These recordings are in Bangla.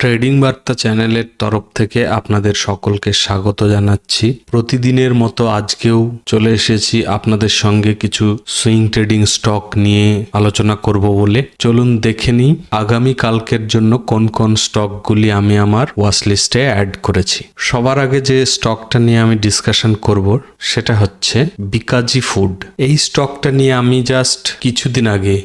ট্রেডিং বার্তা চ্যানেলের তরফ থেকে আপনাদের সকলকে স্বাগত জানাচ্ছি। প্রতিদিনের মতো আজকেও চলে এসেছি আপনাদের সঙ্গে কিছু সুইং ট্রেডিং স্টক নিয়ে আলোচনা করব বলে। চলুন দেখে নিই আগামী কালকের জন্য কোন কোন স্টকগুলি আমি আমার ওয়াচ লিস্টে অ্যাড করেছি। সবার আগে যে স্টকটা নিয়ে আমি ডিসকাশন করব সেটা হচ্ছে বিকাজি ফুড। এই স্টকটা নিয়ে আমি জাস্ট কিছুদিন আগে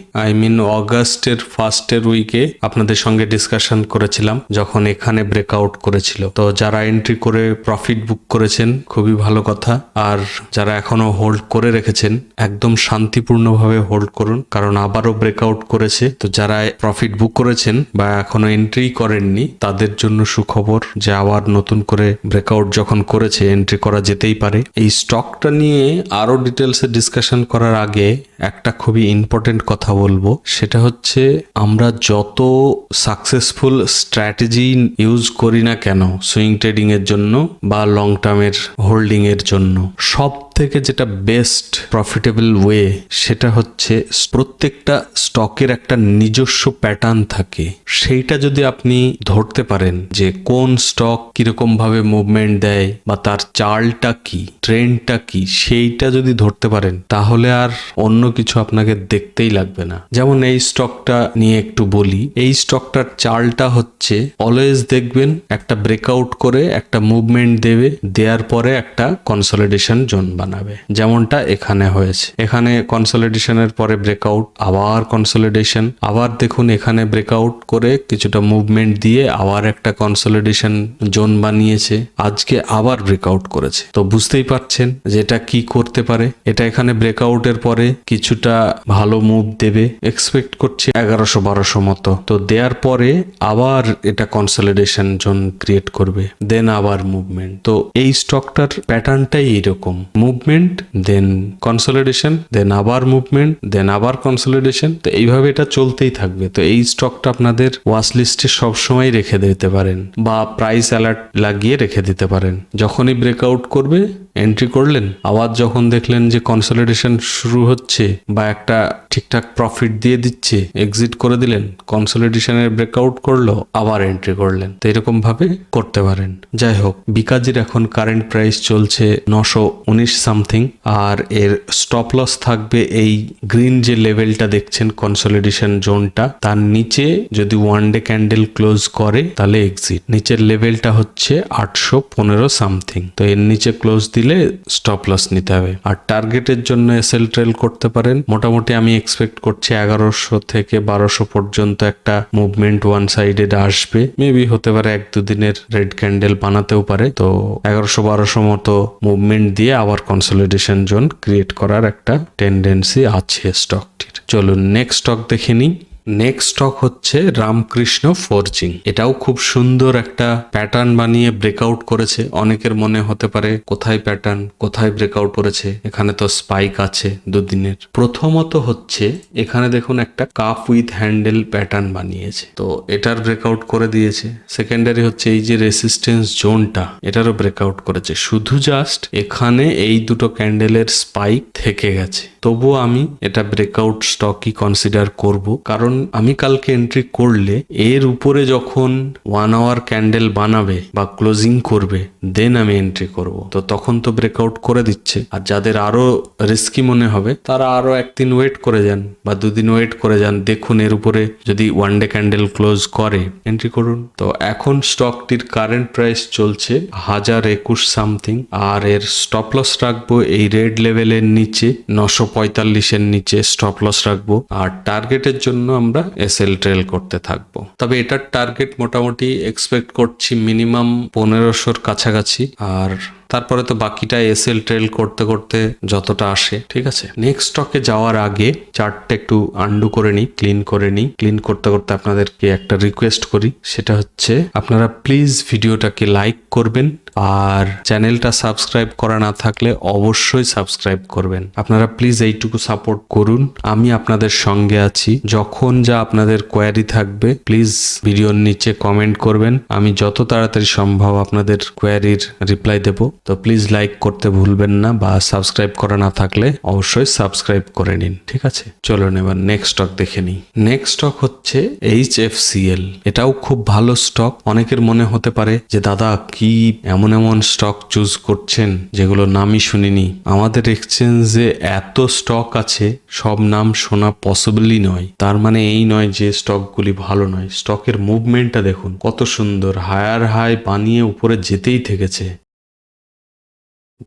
অগাস্টের ফার্স্টের উইকে আপনাদের সঙ্গে ডিসকাশন করেছিলাম, যখন এখানে ব্রেকআউট করেছিল। তো যারা এন্ট্রি করে প্রফিট বুক করেছেন খুবই ভালো কথা, আর যারা এখনো হোল্ড করে রেখেছেন একদম শান্তিপূর্ণভাবে হোল্ড করুন, কারণ আবারও ব্রেকআউট করেছে। তো যারা প্রফিট বুক করেছেন বা এখনো এন্ট্রি করেননি তাদের জন্য সুখবর যে আবার নতুন করে ব্রেকআউট যখন করেছে এন্ট্রি করা যেতেই পারে। এই স্টকটা নিয়ে আরো ডিটেলসে ডিসকাশন করার আগে একটা খুবই ইম্পর্টেন্ট কথা বলবো, সেটা হচ্ছে আমরা যত সাকসেসফুল স্ট্র্যাটেজি ইউজ করি না কেন সুইং ট্রেডিং এর জন্য বা লং টার্মের হোল্ডিং এর জন্য, সব থেকে যেটা বেস্ট প্রফিটেবল ওয়ে সেটা হচ্ছে প্রত্যেকটা স্টকের একটা নিজস্ব প্যাটার্ন থাকে। সেইটা যদি আপনি ধরতে পারেন যে কোন স্টক কিরকম ভাবে মুভমেন্ট দেয় বা তার চালটা কি, ট্রেন্ডটা কি, সেইটা যদি ধরতে পারেন তাহলে আর অন্য কিছু আপনাকে দেখতেই লাগবে না। যেমন এই স্টকটা নিয়ে একটু বলি। এই স্টকটার চালটা হচ্ছে অলওয়েজ দেখবেন একটা ব্রেকআউট করে একটা মুভমেন্ট দেবে, দেওয়ার পরে একটা কনসলিডেশন জোন বানাবে, যেমনটা এখানে হয়েছে। এখানে কনসলিডেশনের পরে ব্রেকআউট, আবার কনসলিডেশন, আবার দেখুন এখানে ব্রেকআউট করে কিছুটা মুভমেন্ট দিয়ে আবার একটা কনসলিডেশন জোন বানিয়েছে, আজকে আবার ব্রেকআউট করেছে। তো বুঝতেই পারছেন যে এটা কি করতে পারে। এটা এখানে ব্রেকআউটের পরে কিছুটা ভালো মুভ দেবে, এক্সপেক্ট করছি 1100-1200 মতো। তো দেওয়ার পরে আবার এটা কনসলিডেশন জোন ক্রিয়েট করবে, দেন আবার মুভমেন্ট। তো এই স্টকটার প্যাটার্নটাই এরকম, মুভমেন্ট দেন কনসলিডেশন দেন আবার মুভমেন্ট দেন আবার কনসলিডেশন। তো এইভাবে এটা চলতেই থাকবে। তো এই স্টকটা আপনাদের ওয়াচ লিস্টে সবসময় রেখে দিতে পারেন বা প্রাইস অ্যালার্ট লাগিয়ে রেখে দিতে পারেন। যখনই ব্রেকআউট করবে এন্ট্রি করলেন, আবার যখন দেখলেন যে কনসলিডেশন শুরু হচ্ছে বা একটা ঠিকঠাক প্রফিট দিয়ে দিচ্ছে, এক্সিট করে দিলেন। কনসলিডেশনের ব্রেকআউট করলো, আবার এন্ট্রি করলেন। তো এরকম ভাবে করতে পারেন। যাই হোক, বিকাজির এখন কারেন্ট প্রাইস চলছে 919 সামথিং, আর এর স্টপ লস থাকবে এই গ্রিন যে লেভেলটা দেখছেন কনসলিডেশন জোনটা, তার নিচে যদি ওয়ান ডে ক্যান্ডেল ক্লোজ করে তাহলে এক্সিট। নিচের লেভেলটা হচ্ছে 815 সামথিং। তো এর নিচে ক্লোজ দিলে স্টপ লস নিতে হবে। আর টার্গেটের জন্য এসএল ট্রেল করতে পারেন। মোটামুটি আমি এক্সপেক্ট করছি 1100 থেকে 1200 পর্যন্ত একটা মুভমেন্ট ওয়ান সাইডেড আসবে। মেবি হতে পারে 1-2 দিনের রেড ক্যান্ডেল বানাতেও পারে। তো 1100-1200 মতো মুভমেন্ট দিয়ে আবার কনসলিডেশন জোন ক্রিয়েট করার একটা টেন্ডেন্সি আছে স্টকটির। চলুন নেক্সট স্টক দেখে নিই। নেক্সট স্টক হচ্ছে রামকৃষ্ণ ফরজিং। এটাও খুব সুন্দর একটা প্যাটার্ন বানিয়ে ব্রেকআউট করেছে। অনেকের মনে হতে পারে কোথায় প্যাটার্ন, কোথায় ব্রেকআউট করেছে, এখানে তো স্পাইক আছে 2 দিনের। প্রথমত হচ্ছে এখানে দেখুন একটা কাপ উইথ হ্যান্ডেল প্যাটার্ন বানিয়েছে, তো এটার ব্রেকআউট করে দিয়েছে। সেকেন্ডারি হচ্ছে এই যে রেসিস্টেন্স জোনটা, এটারও ব্রেকআউট করেছে। শুধু জাস্ট এখানে এই দুটো ক্যান্ডেলের স্পাইক থেকে গেছে। তবুও আমি এটা ব্রেকআউট স্টকই কনসিডার করব, কারণ আমি কালকে এন্ট্রি করলে এর উপরে যখন 1 আওয়ার ক্যান্ডেল বানাবে বা ক্লোজিং করবে, দেন আমি এন্ট্রি করব। তো তখন তো ব্রেকআউট করে দিচ্ছে। আর যাদের আরো রিস্কি মনে হবে তারা আরো 1 দিন ওয়েট করে যান বা 2 দিন ওয়েট করে যান, দেখুন এর উপরে যদি ওয়ান ডে ক্যান্ডেল ক্লোজ করে এন্ট্রি করুন। তো এখন স্টকটির কারেন্ট প্রাইস চলছে 1021 সামথিং, আর এর স্টপ লস রাখবো এই রেড লেভেলের নিচে 945 এর নিচে স্টপ লস রাখবো। আর টার্গেটের জন্য আমরা এসএল ট্রেল করতে থাকবো। তবে এটার টার্গেট মোটামুটি এক্সপেক্ট করছি মিনিমাম 1500-র কাছাকাছি, আর তারপরে তো বাকিটা এসএল ট্রেল করতে করতে যতটা আসে। ঠিক আছে, নেক্সট স্টকে যাওয়ার আগে চার্টটা একটু আন্ডু করে নিই, ক্লিন করে নিই। ক্লিন করতে করতে আপনাদেরকে একটা রিকোয়েস্ট করি, সেটা হচ্ছে আপনারা প্লিজ ভিডিওটাকে লাইক করবেন, আর চ্যানেলটা সাবস্ক্রাইব করা না থাকলে অবশ্যই সাবস্ক্রাইব করবেন। আপনারা প্লিজ এইটুকু সাপোর্ট করুন, আমি আপনাদের সঙ্গে আছি। যখন যা আপনাদের কোয়ারি থাকবে প্লিজ ভিডিওর নিচে কমেন্ট করবেন, আমি যত তাড়াতাড়ি সম্ভব আপনাদের কোয়ারির রিপ্লাই দেব। তো প্লিজ লাইক করতে ভুলবেন না, বা সাবস্ক্রাইব করা না থাকলে অবশ্যই সাবস্ক্রাইব করে নিন। ঠিক আছে, চলুন এবার নেক্সট স্টক দেখে নিই। নেক্সট স্টক হচ্ছে HFCL। এটাও খুব ভালো স্টক। অনেকের মনে হতে পারে যে দাদা কি এমন এমন স্টক চুজ করছেন যেগুলো নামই শুনিনি। আমাদের এক্সচেঞ্জে এত স্টক আছে, সব নাম শোনা পসিবলই নয়। তার মানে এই নয় যে স্টকগুলি ভালো নয়। স্টকের মুভমেন্টটা দেখুন কত সুন্দর, হায়ার হাই বানিয়ে উপরে যেতেই থেকেছে।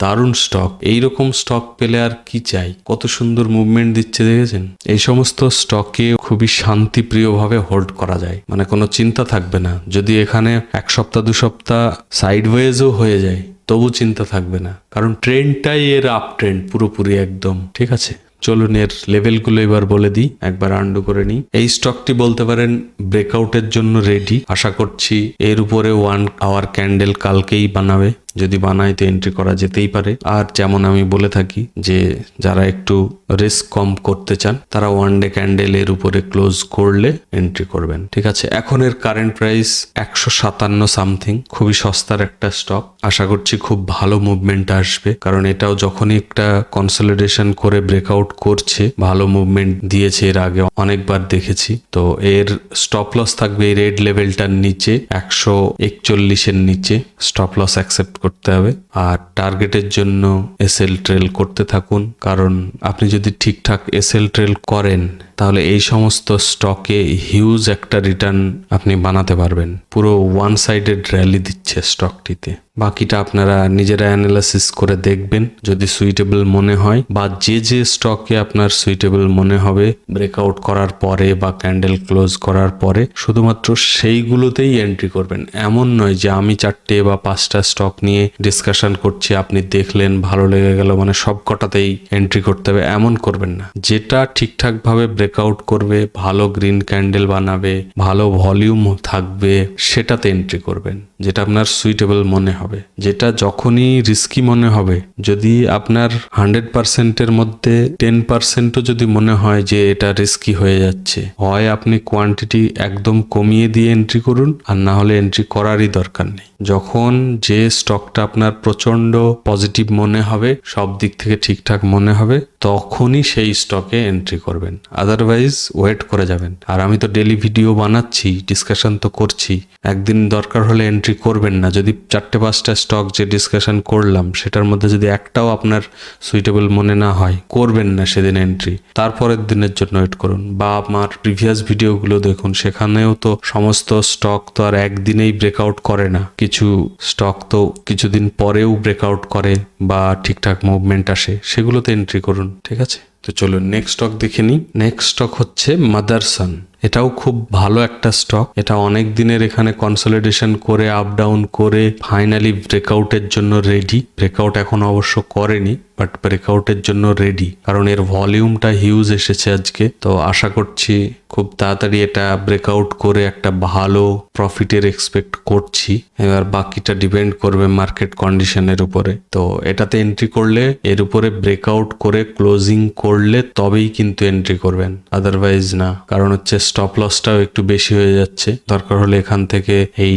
দারুণ স্টক। এইরকম স্টক পেলে আর কি চাই। কত সুন্দর মুভমেন্ট দিচ্ছে দেখেছেন। এই সমস্ত স্টকে খুবই শান্তিপ্রিয়ভাবে হোল্ড করা যায়, মানে কোনো চিন্তা থাকবে না। যদি এখানে 1 সপ্তাহ 2 সপ্তাহ সাইডওয়েজও হয়ে যায় তবু চিন্তা থাকবে না, কারণ ট্রেন্ডটাই এর আপ ট্রেন্ড পুরোপুরি একদম। ঠিক আছে, চলুন এর লেভেলগুলো এবার বলে দিই, একবার আন্ডু করে নিই। এই স্টকটি বলতে পারেন ব্রেকআউটের জন্য রেডি। আশা করছি এর উপরে 1 আওয়ার ক্যান্ডেল কালকেই বানাবে। যদি বানায় তো এন্ট্রি করা যেতেই পারে। আর যেমন আমি বলে থাকি যে যারা একটু রিস্ক কম করতে চান তারা 1 ডে ক্যান্ডেল এর উপরে ক্লোজ করলে এন্ট্রি করবেন। ঠিক আছে, এখন এর কারেন্ট প্রাইস 157 সামথিং, খুবই সস্তার একটা স্টক। আশা করছি খুব ভালো মুভমেন্ট আসবে, কারণ এটাও যখনই একটা কনসলিডেশন করে ব্রেকআউট করছে, ভালো মুভমেন্ট দিয়েছে এর আগে অনেকবার দেখেছি। তো এর স্টপ লস থাকবে এই রেড লেভেলটার নিচে, 141 নিচে স্টপ লস অ্যাকসেপ্ট করতে হবে। আর টার্গেটের জন্য এসএল ট্রেল করতে থাকুন, কারণ আপনি যদি ঠিকঠাক এসএল ট্রেল করেন তাহলে এই সমস্ত স্টকে হিউজ একটা রিটার্ন আপনি বানাতে পারবেন। পুরো ওয়ান সাইডেড র্যালি দিচ্ছে স্টকটিতে। বাকিটা আপনারা নিজেরা অ্যানালাইসিস করে দেখবেন যদি সুইটেবল মনে হয়, বা যে যে স্টকে আপনার সুইটেবল মনে হবে ব্রেকআউট করার পরে বা ক্যান্ডেল ক্লোজ করার পরে শুধুমাত্র সেইগুলোতেই এন্ট্রি করবেন। এমন নয় যে আমি 4টে বা 5টা স্টক নিয়ে ডিসকাশন করছি, আপনি দেখলেন ভালো লেগে গেল মানে সব কটাতেই এন্ট্রি করতে হবে, এমন করবেন না। যেটা ঠিকঠাকভাবে ব্রেকআউট করবে, ভালো গ্রিন ক্যান্ডেল বানাবে, ভালো ভলিউম থাকবে, সেটাতে এন্ট্রি করবেন যেটা আপনার সুইটেবল মনে হবে। যেটা যখনই রিস্কি মনে হবে, যদি আপনার 100%-এর মধ্যে 10%ও যদি মনে হয় যে এটা রিস্কি হয়ে যাচ্ছে, হয় আপনি কোয়ান্টিটি একদম কমিয়ে দিয়ে এন্ট্রি করুন, আর না হলে এন্ট্রি করারই দরকার নেই। যখন যে স্টকটা আপনার প্রচন্ড পজিটিভ মনে হবে, সব দিক থেকে ঠিকঠাক মনে হবে, তখনই সেই স্টকে এন্ট্রি করবেন। আদারওয়াইজ ওয়েট করে যাবেন। আর আমি তো ডেলি ভিডিও বানাচ্ছি, ডিসকাশন তো করছি, একদিন দরকার হলে এন্ট্রি করবেন না। যদি 4টে-5টা স্টক যে ডিসকাশন করলাম সেটার মধ্যে যদি একটাও আপনার সুইটেবল মনে না হয়, করবেন না সেদিন এন্ট্রি, তারপরের দিনের জন্য ওয়েট করুন। বা আমার প্রিভিয়াস ভিডিওগুলো দেখুন, সেখানেও তো সমস্ত স্টক তো আর একদিনেই ব্রেকআউট করে না। কিছু স্টক তো কিছুদিন পরেও ব্রেকআউট করে বা ঠিকঠাক মুভমেন্ট আসে, সেগুলোতে এন্ট্রি করুন। ঠিক আছে, তো চলুন নেক্সট স্টক দেখে নিই। নেক্সট স্টক হচ্ছে মাদারসন। এটাও খুব ভালো একটা স্টক। এটা অনেক দিনের এখানে কনসলিডেশন করে আপ ডাউন করে ফাইনালি ব্রেকআউটের জন্য রেডি। ব্রেকআউট এখন অবশ্য করেনি, বাট ব্রেকআউটের জন্য রেডি, কারণ এর ভলিউমটা হিউজ এসেছে আজকে। তো আশা করছি খুব তাড়াতাড়ি এটা ব্রেকআউট করে একটা ভালো প্রফিটের এক্সপেক্ট করছি। এবার বাকিটা ডিপেন্ড করবে মার্কেট কন্ডিশনের উপরে। তো এটাতে এন্ট্রি করলে এর উপরে ব্রেকআউট করে ক্লোজিং করলে তবেই কিন্তু এন্ট্রি করবেন, আদারওয়াইজ না। কারণ হচ্ছে স্টপ লসটাও একটু বেশি হয়ে যাচ্ছে। দরকার হলে এখান থেকে এই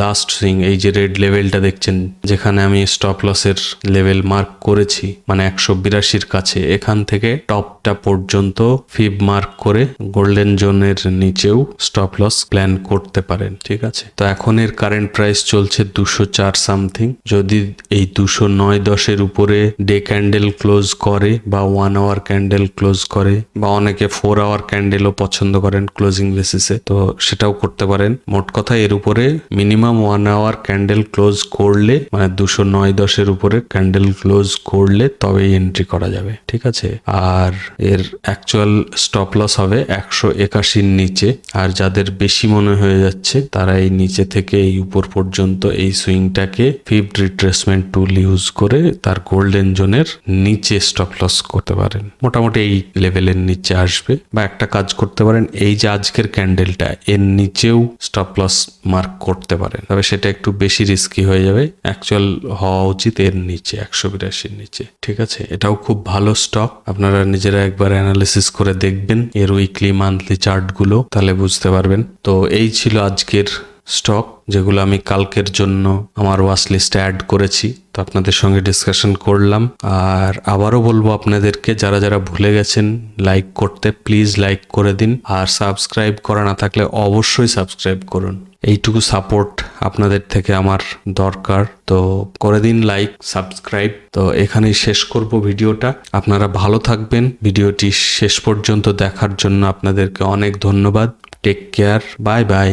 লাস্ট সুইং, এই যে রেড লেভেলটা দেখছেন যেখানে আমি স্টপ লসের লেভেল মার্ক করেছি, মানে 182-র কাছে, এখান থেকে টপটা পর্যন্ত ফিব মার্ক করে গোল্ডেন জোনের নিচেও স্টপ লস প্ল্যান করতে পারেন। ঠিক আছে, তো এখন এর কারেন্ট প্রাইস চলছে 204 সামথিং। যদি এই 209-10-এর উপরে ডে ক্যান্ডেল ক্লোজ করে বা 1 আওয়ার ক্যান্ডেল ক্লোজ করে, বা অনেকে 4 আওয়ার ক্যান্ডেলও পছন্দ করেন ক্লোজিং বেসিসে, তো সেটাও করতে পারেন। মোট কথা এর উপরে মিনিমাম 1 আওয়ার ক্যান্ডেল ক্লোজ করলে, মানে 209-10-এর উপরে ক্যান্ডেল ক্লোজ করলে তবেই এন্ট্রি করা যাবে। ঠিক আছে, আর এর অ্যাকচুয়াল স্টপ লস হবে 181-র নিচে। আর যাদের বেশি মনে হয়ে যাচ্ছে তারা এই নিচে থেকে এই উপর পর্যন্ত এই সুইংটাকে ফিফথ রিট্রেসমেন্ট টুল ইউজ করে তার গোল্ডেন জোনের নিচে স্টপ লস করতে পারেন। মোটামুটি এই লেভেলের নিচে আসবে। বা একটা কাজ করতে পারেন, এই যে আজকের ক্যান্ডেলটা এর নিচেও স্টপ লস মার্ক করতে পারেন, তবে সেটা একটু বেশি রিস্কি হয়ে যাবে। অ্যাকচুয়াল হওয়া উচিত এর নিচে, 182-র নিচে। ঠিক আছে, এটাও খুব ভালো স্টক। আপনারা নিজেরা একবার অ্যানালিসিস করে দেখবেন এর উইকলি মান্থলি চার্টগুলো, তাহলে বুঝতে পারবেন। তো এই ছিল আজকের স্টক, যেগুলো আমি কালকের জন্য আমার ওয়াচ লিস্টে অ্যাড করেছি। তো আপনাদের সঙ্গে ডিসকাশন করলাম। আর আবারও বলবো আপনাদেরকে, যারা যারা ভুলে গেছেন লাইক করতে, প্লিজ লাইক করে দিন। আর সাবস্ক্রাইব করা না থাকলে অবশ্যই সাবস্ক্রাইব করুন। এইটুকু সাপোর্ট আপনাদের থেকে আমার দরকার, তো করে দিন লাইক, সাবস্ক্রাইব। তো এখানেই শেষ করব ভিডিওটা। আপনারা ভালো থাকবেন। ভিডিওটি শেষ পর্যন্ত দেখার জন্য আপনাদেরকে অনেক ধন্যবাদ। Take care, bye by.